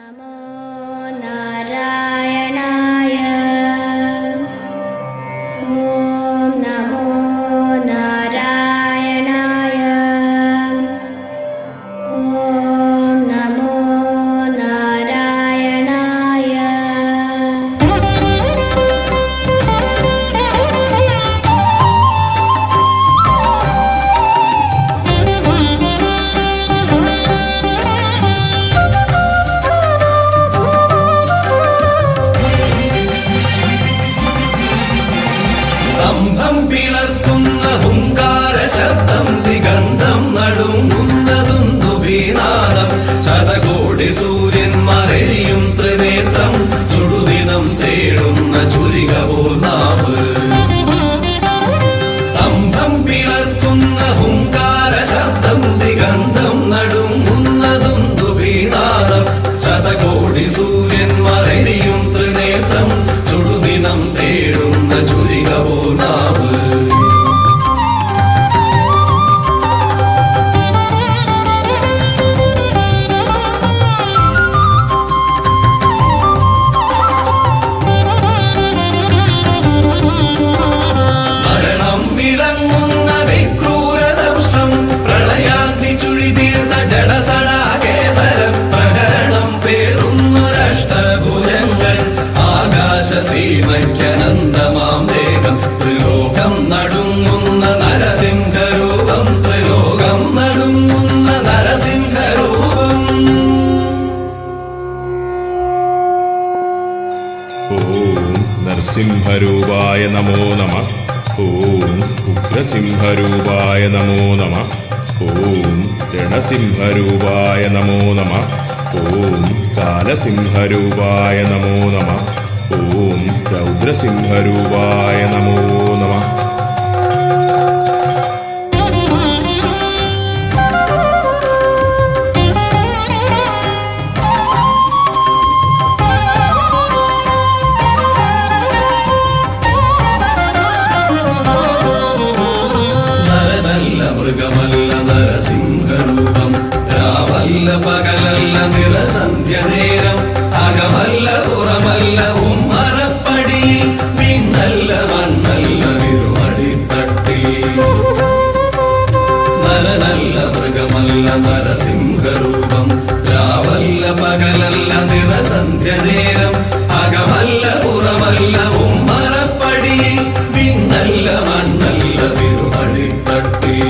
നമോ നാരായണായ. ഓം നമോ നാരായണായ. ഓം നമോ നാരായണായ. സ്തംഭം പിളർക്കുന്ന ഹുങ്കാര ശബ്ദം, ദിഗന്ധം നടുങ്ങുന്നതുന്തുഭീനാദം, ശതകോടി സൂര്യന്മാരെയും ത്രിനേത്രം, ചുടുദിനം തേടുന്ന ചുരിക പോർനാവ്. സ്തംഭം പിളർക്കുന്ന ഹുങ്കാര ശബ്ദം, ദിഗന്ധം നടുങ്ങുന്നതുന്തുഭീനാദം, ശതകോടി സൂര്യന്മാരെയും ത്രിനേത്രം, ചുടുദിനം തേടുന്ന ചുരിക പോർനാവ്. മരണം വിളങ്ങുന്ന വിക്രൂരദംഷ്ടം, പ്രളയാഗ്നി ചുഴിതീർന്ന ജഡസടാകേസരം, പ്രഹരണം പേറുന്നൊരഷ്ടഭുജങ്ങൾ, ആകാശസീമയ്ക്കനന്തമാം ദേഹം, ത്രിലോകം നടുങ്ങുന്ന നരസിംഹരൂപം, ത്രിലോകം നടുങ്ങുന്ന നരസിംഹരൂപം. ഓം നരസിംഹരൂപായ നമോ നമഃ. ഓം ഉഗ്രസിംഹരൂപായ നമോ നമഃ. ഓം രണസിംഹരൂപായ നമോ നമഃ. ഓം കാലസിംഹരൂപായ നമോ നമഃ. ഓം രൗദ്രസിംഹരൂപായ നമോ നമഃ. നരനല്ല മൃഗമല്ല നരസിംഹരൂപം, രാവല്ല പകലല്ല നിറസന്ധ്യ നേരം, അകമല്ല പുറമല്ല ഉമ്മറപ്പടി, പിന്നല്ല മണ്ണല്ല തിരുമടിത്തട്ടിൽ. നരനല്ല മൃഗമല്ല നരസിംഹരൂപം, രാവല്ല പകലല്ല നിറസന്ധ്യ നേരം, അകമല്ല പുറമല്ല ഉമ്മറപ്പടി, പിന്നല്ല മണ്ണല്ല തിരുമടിത്തട്ടിൽ.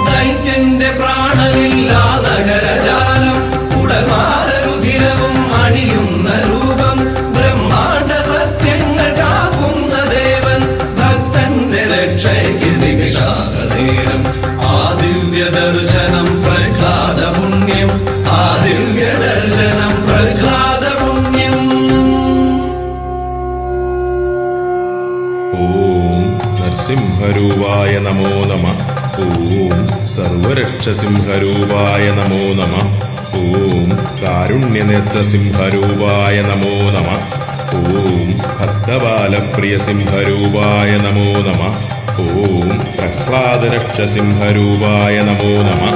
ദൈത്യന്റെ പ്രാണനില്ലാ നഗരജാലം, ഉടൽമാലരുധിരവും അണിയുന്ന രൂപം, ബ്രഹ്മാണ്ഡ സത്യങ്ങൾ കാക്കുന്ന ദേവൻ, ഭക്തന്റെ രക്ഷയ്ക്ക് ദിവിഷാദനേരം, ആ ദിവ്യ ദർശനം പ്രഹ്ലാദ പുണ്യം, ആ ദിവ്യ ദർശനം പ്രഹ്ലാദ പുണ്യം. ഓം നരസിംഹരൂപായ നമോ നമഃ. ഓം സർവരക്ഷസിംഹരൂപായ നമോ നമഃ. ഓം കാരുണ്യനേത്രസിംഹരൂപായ നമോ നമഃ. ഓം ഭക്തബാലപ്രിയസിംഹരൂപായ നമോ നമഃ. ഓം പ്രഹ്ലാദരക്ഷസിംഹരൂപായ നമോ നമഃ.